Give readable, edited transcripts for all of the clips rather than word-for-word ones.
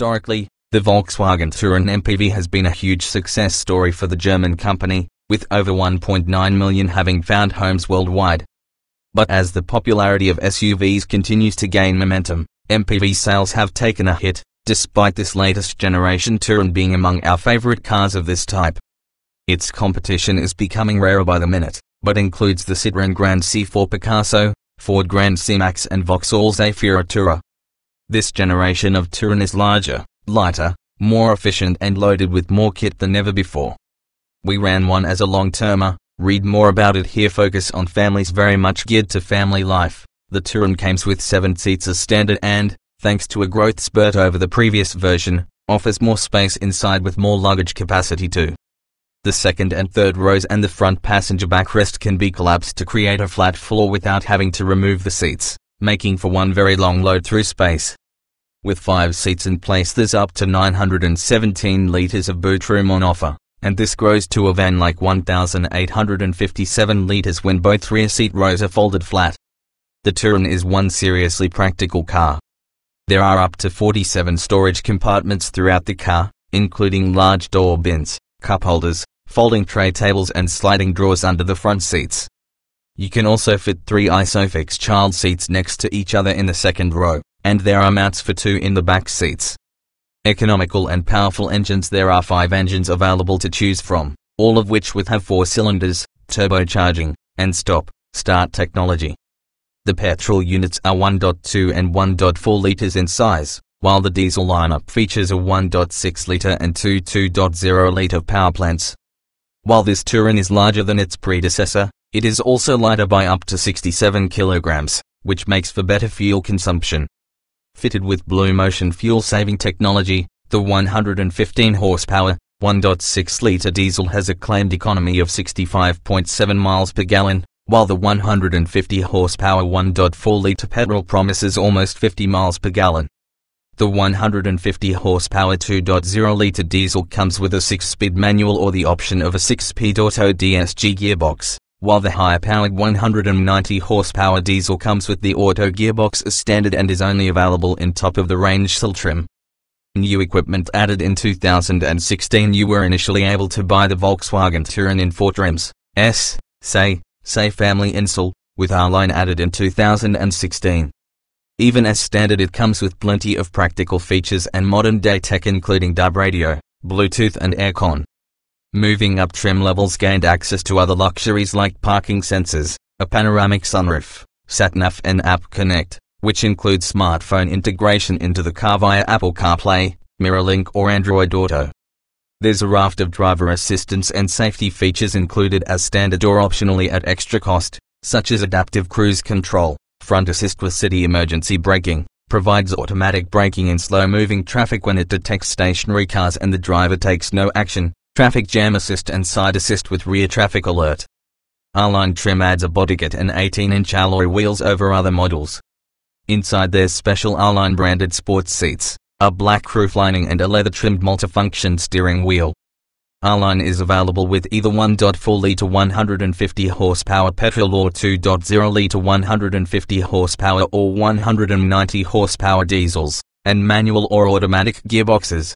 Historically, the Volkswagen Touran MPV has been a huge success story for the German company, with over 1.9 million having found homes worldwide. But as the popularity of SUVs continues to gain momentum, MPV sales have taken a hit, despite this latest generation Touran being among our favorite cars of this type. Its competition is becoming rarer by the minute, but includes the Citroën Grand C4 Picasso, Ford Grand C-Max and Vauxhall Zafira Tourer. This generation of Touran is larger, lighter, more efficient and loaded with more kit than ever before. We ran one as a long-termer. Read more about it here. Focus on families. Very much geared to family life. The Touran comes with 7 seats as standard and, thanks to a growth spurt over the previous version, offers more space inside with more luggage capacity too. The second and third rows and the front passenger backrest can be collapsed to create a flat floor without having to remove the seats, making for one very long load through space. With 5 seats in place, there's up to 917 litres of boot room on offer, and this grows to a van-like 1,857 litres when both rear seat rows are folded flat. The Touran is one seriously practical car. There are up to 47 storage compartments throughout the car, including large door bins, cup holders, folding tray tables and sliding drawers under the front seats. You can also fit 3 ISOFIX child seats next to each other in the second row, and there are mounts for 2 in the back seats. Economical and powerful engines. There are 5 engines available to choose from, all of which have 4 cylinders, turbocharging, and stop-start technology. The petrol units are 1.2 and 1.4 litres in size, while the diesel lineup features a 1.6 litre and 2.0 litre power plants. While this Touran is larger than its predecessor, it is also lighter by up to 67 kilograms, which makes for better fuel consumption. Fitted with Blue Motion fuel-saving technology, the 115 horsepower, 1.6 litre diesel has a claimed economy of 65.7 miles per gallon, while the 150 horsepower 1.4 litre petrol promises almost 50 miles per gallon. The 150 horsepower 2.0 litre diesel comes with a 6-speed manual or the option of a 6-speed auto DSG gearbox, while the higher-powered 190 horsepower diesel comes with the auto gearbox as standard and is only available in top-of-the-range sill trim. New equipment added in 2016. You were initially able to buy the Volkswagen Touran in 4 trims, S, say family and sill, with R-Line added in 2016. Even as standard, it comes with plenty of practical features and modern-day tech including DAB radio, Bluetooth and aircon. Moving up trim levels gained access to other luxuries like parking sensors, a panoramic sunroof, sat-nav and App Connect, which includes smartphone integration into the car via Apple CarPlay, MirrorLink or Android Auto. There's a raft of driver assistance and safety features included as standard or optionally at extra cost, such as adaptive cruise control, front assist with city emergency braking, provides automatic braking in slow-moving traffic when it detects stationary cars and the driver takes no action, traffic jam assist and side assist with rear traffic alert. R-Line trim adds a bodykit and 18-inch alloy wheels over other models. Inside there's special R-Line branded sports seats, a black roof lining and a leather-trimmed multifunction steering wheel. R-Line is available with either 1.4 litre 150 horsepower petrol or 2.0 litre 150 horsepower or 190 horsepower diesels, and manual or automatic gearboxes.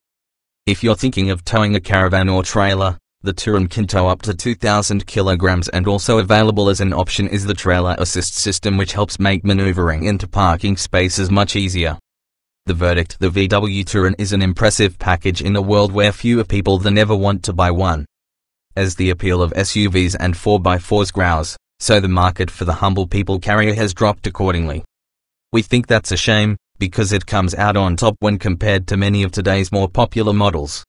If you're thinking of towing a caravan or trailer, the Touran can tow up to 2,000 kilograms, and also available as an option is the trailer assist system, which helps make maneuvering into parking spaces much easier. The verdict: the VW Touran is an impressive package in a world where fewer people than ever want to buy one. As the appeal of SUVs and 4x4s grows, so the market for the humble people carrier has dropped accordingly. We think that's a shame, because it comes out on top when compared to many of today's more popular models.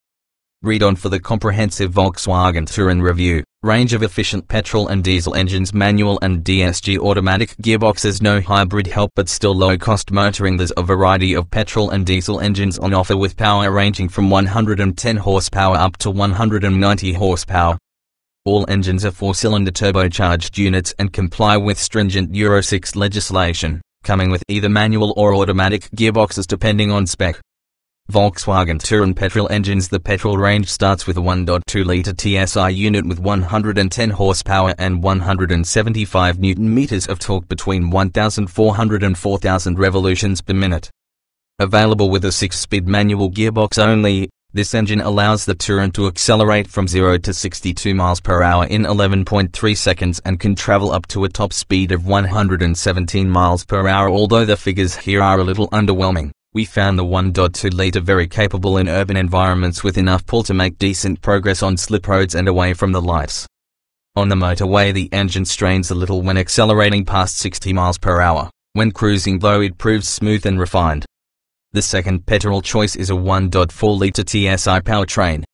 Read on for the comprehensive Volkswagen Touran review. Range of efficient petrol and diesel engines, manual and DSG automatic gearboxes, no hybrid help but still low-cost motoring. There's a variety of petrol and diesel engines on offer with power ranging from 110 horsepower up to 190 horsepower. All engines are 4-cylinder turbocharged units and comply with stringent Euro 6 legislation, coming with either manual or automatic gearboxes depending on spec. Volkswagen Touran petrol engines. The petrol range starts with a 1.2 litre TSI unit with 110 horsepower and 175 Newton meters of torque between 1,400 and 4,000 revolutions per minute. Available with a 6-speed manual gearbox only, this engine allows the Touran to accelerate from 0 to 62 miles per hour in 11.3 seconds and can travel up to a top speed of 117 miles per hour. Although the figures here are a little underwhelming, we found the 1.2-litre very capable in urban environments with enough pull to make decent progress on slip roads and away from the lights. On the motorway, the engine strains a little when accelerating past 60 miles per hour. When cruising though, it proves smooth and refined. The second petrol choice is a 1.4-litre TSI powertrain.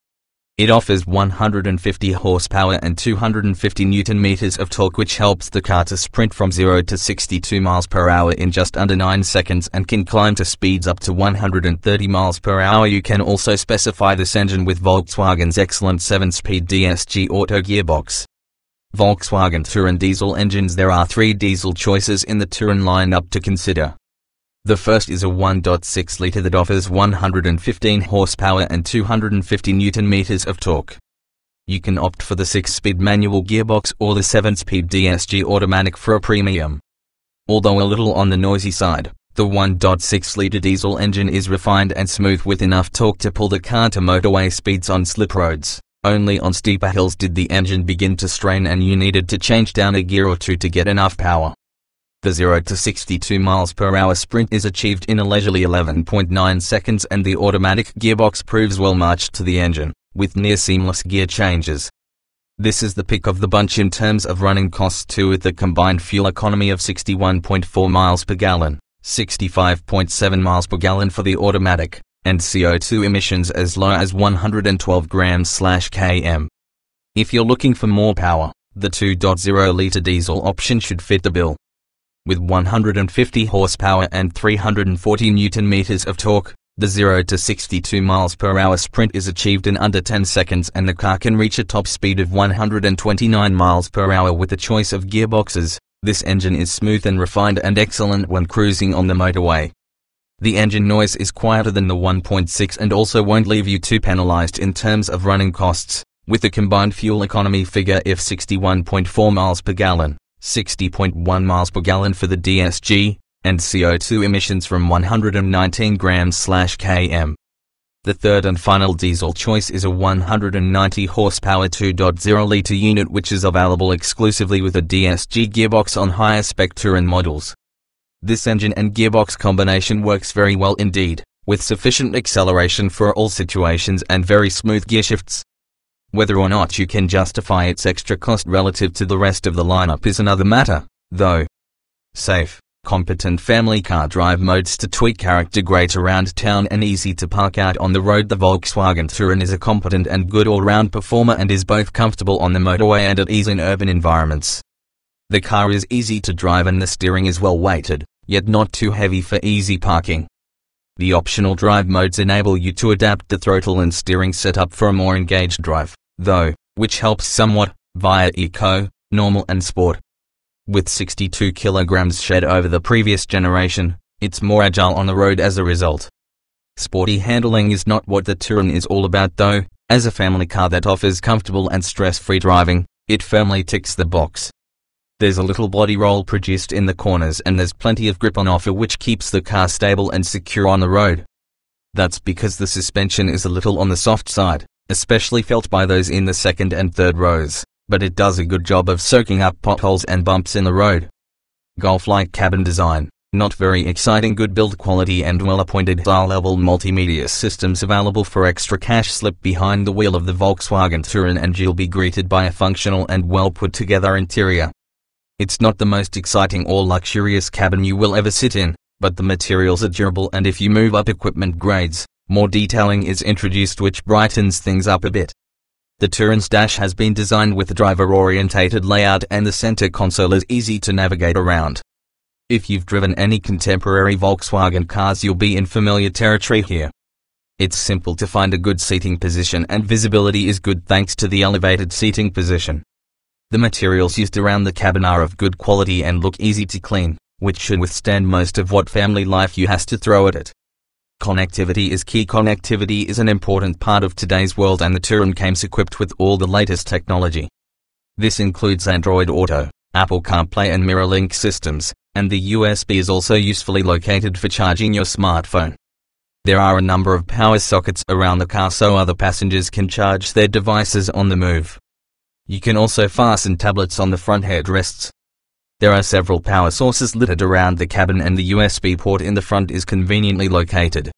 It offers 150 horsepower and 250 Nm of torque, which helps the car to sprint from 0 to 62 miles per hour in just under 9 seconds and can climb to speeds up to 130 miles per hour. You can also specify this engine with Volkswagen's excellent 7-speed DSG auto gearbox. Volkswagen Touran diesel engines. There are 3 diesel choices in the Touran lineup to consider. The first is a 1.6-litre that offers 115 horsepower and 250 Nm of torque. You can opt for the 6-speed manual gearbox or the 7-speed DSG automatic for a premium. Although a little on the noisy side, the 1.6-litre diesel engine is refined and smooth with enough torque to pull the car to motorway speeds on slip roads. Only on steeper hills did the engine begin to strain and you needed to change down a gear or two to get enough power. The 0 to 62 miles per hour sprint is achieved in a leisurely 11.9 seconds, and the automatic gearbox proves well matched to the engine, with near seamless gear changes. This is the pick of the bunch in terms of running costs too, with the combined fuel economy of 61.4 miles per gallon, 65.7 miles per gallon for the automatic, and CO2 emissions as low as 112 grams/km. If you're looking for more power, the 2.0-litre diesel option should fit the bill. With 150 horsepower and 340 Nm of torque, the 0 to 62 miles per hour sprint is achieved in under 10 seconds, and the car can reach a top speed of 129 miles per hour with a choice of gearboxes. This engine is smooth and refined and excellent when cruising on the motorway. The engine noise is quieter than the 1.6 and also won't leave you too penalized in terms of running costs, with the combined fuel economy figure of 61.4 miles per gallon. 60.1 miles per gallon for the DSG, and CO2 emissions from 119 grams/km. The third and final diesel choice is a 190 horsepower 2.0-litre unit, which is available exclusively with a DSG gearbox on higher spec Touran models. This engine and gearbox combination works very well indeed, with sufficient acceleration for all situations and very smooth gear shifts. Whether or not you can justify its extra cost relative to the rest of the lineup is another matter, though. Safe, competent family car drive modes to tweak character, great around town and easy to park out on the road. The Volkswagen Touran is a competent and good all-round performer and is both comfortable on the motorway and at ease in urban environments. The car is easy to drive and the steering is well weighted, yet not too heavy for easy parking. The optional drive modes enable you to adapt the throttle and steering setup for a more engaged drive, though, which helps somewhat, via Eco, Normal and Sport. With 62 kilograms shed over the previous generation, it's more agile on the road as a result. Sporty handling is not what the Touran is all about though. As a family car that offers comfortable and stress-free driving, it firmly ticks the box. There's a little body roll produced in the corners and there's plenty of grip on offer, which keeps the car stable and secure on the road. That's because the suspension is a little on the soft side, especially felt by those in the second and third rows, but it does a good job of soaking up potholes and bumps in the road. Golf-like cabin design, not very exciting, good build quality and well-appointed high-level multimedia systems available for extra cash. Slip behind the wheel of the Volkswagen Touran and you'll be greeted by a functional and well-put-together interior. It's not the most exciting or luxurious cabin you will ever sit in, but the materials are durable, and if you move up equipment grades, more detailing is introduced which brightens things up a bit. The Touran's dash has been designed with a driver-orientated layout and the center console is easy to navigate around. If you've driven any contemporary Volkswagen cars, you'll be in familiar territory here. It's simple to find a good seating position and visibility is good thanks to the elevated seating position. The materials used around the cabin are of good quality and look easy to clean, which should withstand most of what family life you has to throw at it. Connectivity is key. Connectivity is an important part of today's world and the Touran comes equipped with all the latest technology. This includes Android Auto, Apple CarPlay and MirrorLink systems, and the USB is also usefully located for charging your smartphone. There are a number of power sockets around the car so other passengers can charge their devices on the move. You can also fasten tablets on the front headrests. There are several power sources littered around the cabin and the USB port in the front is conveniently located.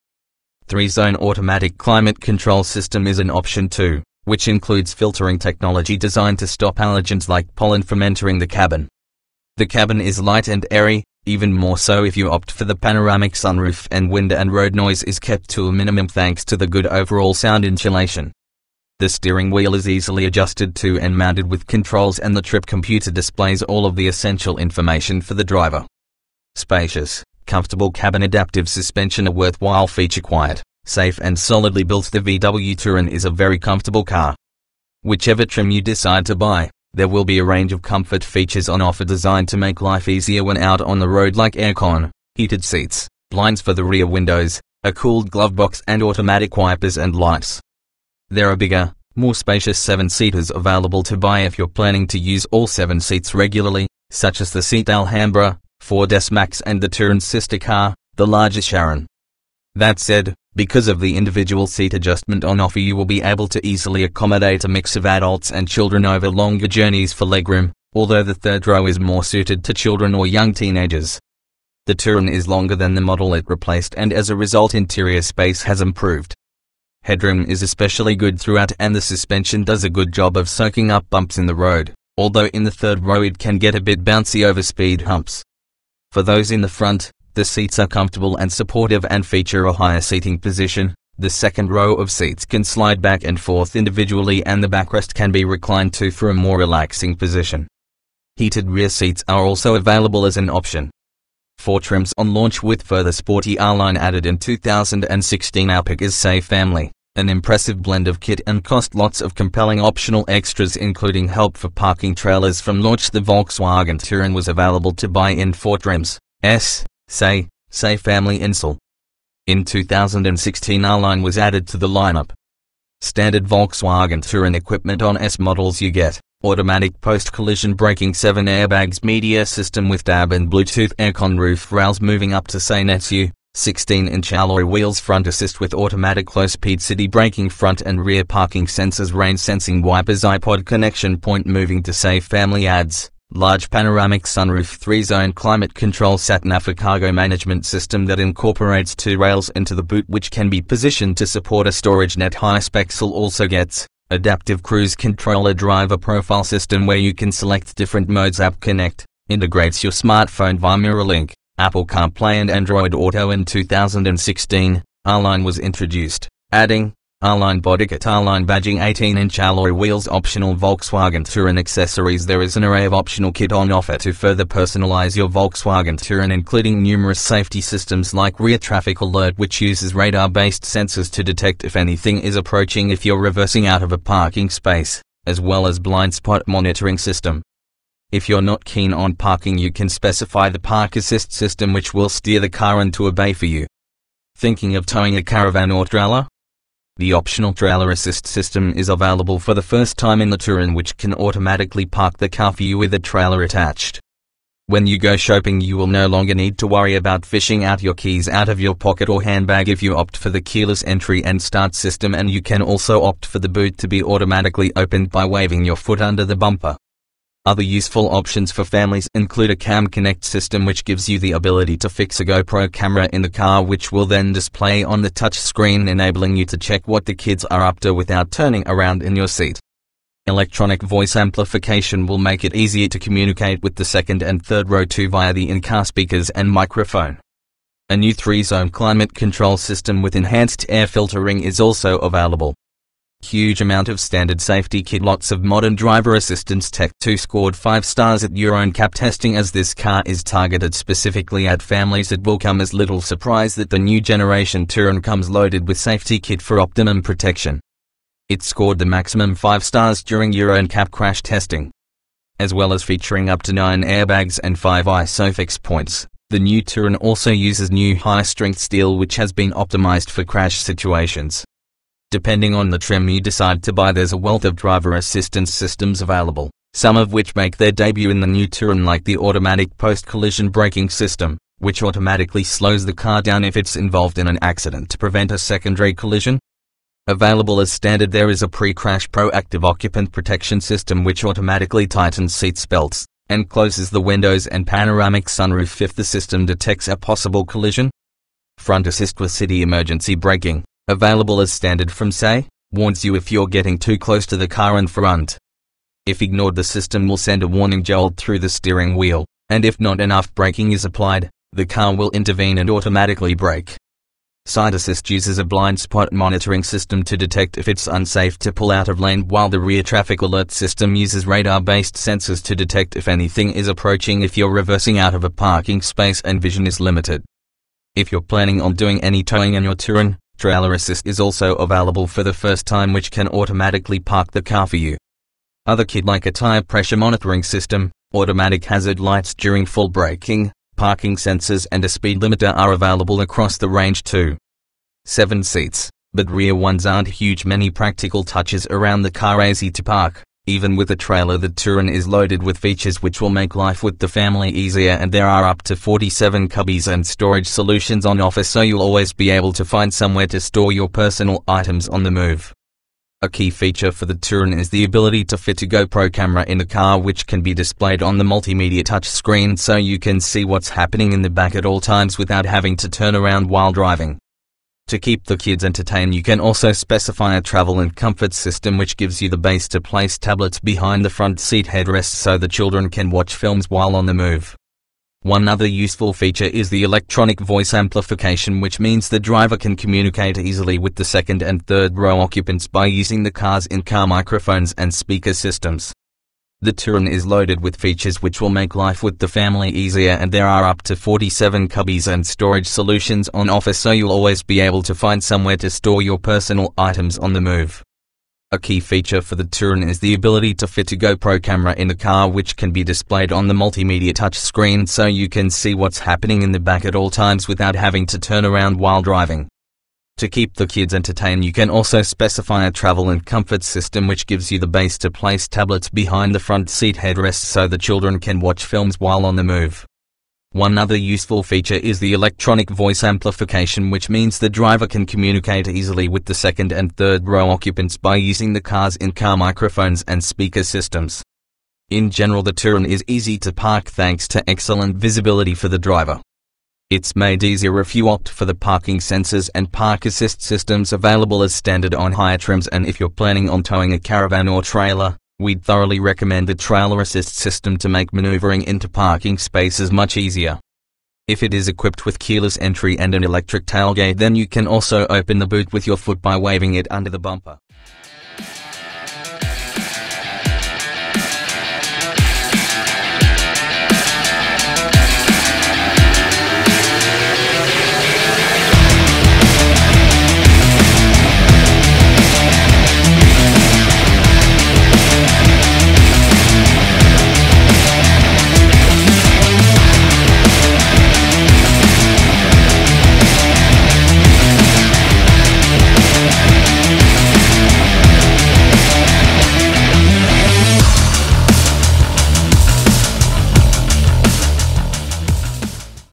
3-zone automatic climate control system is an option too, which includes filtering technology designed to stop allergens like pollen from entering the cabin. The cabin is light and airy, even more so if you opt for the panoramic sunroof, and wind and road noise is kept to a minimum thanks to the good overall sound insulation. The steering wheel is easily adjusted to and mounted with controls, and the trip computer displays all of the essential information for the driver. Spacious, comfortable cabin, adaptive suspension, a worthwhile feature. Quiet, safe and solidly built. The VW Touran is a very comfortable car. Whichever trim you decide to buy, there will be a range of comfort features on offer designed to make life easier when out on the road, like aircon, heated seats, blinds for the rear windows, a cooled glove box and automatic wipers and lights. There are bigger, more spacious 7-seaters available to buy if you're planning to use all 7 seats regularly, such as the Seat Alhambra, Ford S-Max and the Touran's sister car, the larger Sharan. That said, because of the individual seat adjustment on offer, you will be able to easily accommodate a mix of adults and children over longer journeys for legroom, although the third row is more suited to children or young teenagers. The Touran is longer than the model it replaced, and as a result interior space has improved. Headroom is especially good throughout, and the suspension does a good job of soaking up bumps in the road, although in the third row it can get a bit bouncy over speed humps. For those in the front, the seats are comfortable and supportive and feature a higher seating position. The second row of seats can slide back and forth individually, and the backrest can be reclined too for a more relaxing position. Heated rear seats are also available as an option. 4 trims on launch, with further sporty R-Line added in 2016. Our pick is Safe Family, an impressive blend of kit and cost, lots of compelling optional extras including help for parking trailers. From launch, the Volkswagen Touran was available to buy in 4 trims: S, Say, Safe Family, Insel. In 2016, R-Line was added to the lineup. Standard Volkswagen Touran equipment on S models you get: automatic post-collision braking, 7 airbags, media system with DAB and Bluetooth, aircon, roof rails moving up to say NETU, 16-inch alloy wheels, front assist with automatic low-speed city braking, front and rear parking sensors, rain sensing wipers, iPod connection point. Moving to Safe Family adds large panoramic sunroof, 3-zone climate control, sat-nav for cargo management system that incorporates 2 rails into the boot which can be positioned to support a storage net. High specs also gets adaptive cruise control, a driver profile system where you can select different modes. App Connect integrates your smartphone via MirrorLink, Apple CarPlay and Android Auto. In 2016, R-Line was introduced, adding R-Line body kit, R-Line badging, 18-inch alloy wheels, optional Volkswagen Touran accessories. There is an array of optional kit on offer to further personalize your Volkswagen Touran, including numerous safety systems like rear traffic alert, which uses radar-based sensors to detect if anything is approaching if you're reversing out of a parking space, as well as blind spot monitoring system. If you're not keen on parking, you can specify the park assist system, which will steer the car into a bay for you. Thinking of towing a caravan or trailer? The optional trailer assist system is available for the first time in the Touran, which can automatically park the car for you with a trailer attached. When you go shopping, you will no longer need to worry about fishing out your keys out of your pocket or handbag if you opt for the keyless entry and start system, and you can also opt for the boot to be automatically opened by waving your foot under the bumper. Other useful options for families include a Cam Connect system, which gives you the ability to fix a Gopro camera in the car, which will then display on the touch screen, enabling you to check what the kids are up to without turning around in your seat. Electronic voice amplification will make it easier to communicate with the second and third row too via the in-car speakers and microphone. A new 3-zone climate control system with enhanced air filtering is also available. Huge amount of standard safety kit, lots of modern driver assistance tech. 2 scored 5 stars at Euro NCAP testing. As this car is targeted specifically at families, it will come as little surprise that the new generation Touran comes loaded with safety kit for optimum protection. It scored the maximum 5 stars during Euro NCAP crash testing. As well as featuring up to 9 airbags and 5 ISOFIX points, the new Touran also uses new high-strength steel, which has been optimized for crash situations. Depending on the trim you decide to buy, there's a wealth of driver assistance systems available, some of which make their debut in the new Touran, like the automatic post-collision braking system, which automatically slows the car down if it's involved in an accident to prevent a secondary collision. Available as standard, there is a pre-crash proactive occupant protection system which automatically tightens seat belts and closes the windows and panoramic sunroof if the system detects a possible collision. Front assist with city emergency braking, available as standard from say, warns you if you're getting too close to the car in front. If ignored, the system will send a warning jolt through the steering wheel, and if not enough braking is applied, the car will intervene and automatically brake. Side assist uses a blind spot monitoring system to detect if it's unsafe to pull out of lane, while the rear traffic alert system uses radar-based sensors to detect if anything is approaching if you're reversing out of a parking space and vision is limited. If you're planning on doing any towing in your Touran, trailer assist is also available for the first time, which can automatically park the car for you. Other kit like a tire pressure monitoring system, automatic hazard lights during full braking, parking sensors and a speed limiter are available across the range too. 7 seats, but rear ones aren't huge. Many practical touches around the car, easy to park. Even with a trailer, the Touran is loaded with features which will make life with the family easier, and there are up to 47 cubbies and storage solutions on offer, so you'll always be able to find somewhere to store your personal items on the move. A key feature for the Touran is the ability to fit a Gopro camera in the car, which can be displayed on the multimedia touchscreen so you can see what's happening in the back at all times without having to turn around while driving. To keep the kids entertained, you can also specify a travel and comfort system which gives you the base to place tablets behind the front seat headrests so the children can watch films while on the move. One other useful feature is the electronic voice amplification, which means the driver can communicate easily with the second and third row occupants by using the car's in-car microphones and speaker systems. The Touran is loaded with features which will make life with the family easier, and there are up to 47 cubbies and storage solutions on offer, so you'll always be able to find somewhere to store your personal items on the move. A key feature for the Touran is the ability to fit a GoPro camera in the car, which can be displayed on the multimedia touchscreen so you can see what's happening in the back at all times without having to turn around while driving. To keep the kids entertained, you can also specify a travel and comfort system which gives you the base to place tablets behind the front seat headrests so the children can watch films while on the move. One other useful feature is the electronic voice amplification, which means the driver can communicate easily with the second and third row occupants by using the car's in-car microphones and speaker systems. In general, the Touran is easy to park thanks to excellent visibility for the driver. It's made easier if you opt for the parking sensors and park assist systems available as standard on higher trims, and if you're planning on towing a caravan or trailer, we'd thoroughly recommend the trailer assist system to make maneuvering into parking spaces much easier. If it is equipped with keyless entry and an electric tailgate, then you can also open the boot with your foot by waving it under the bumper.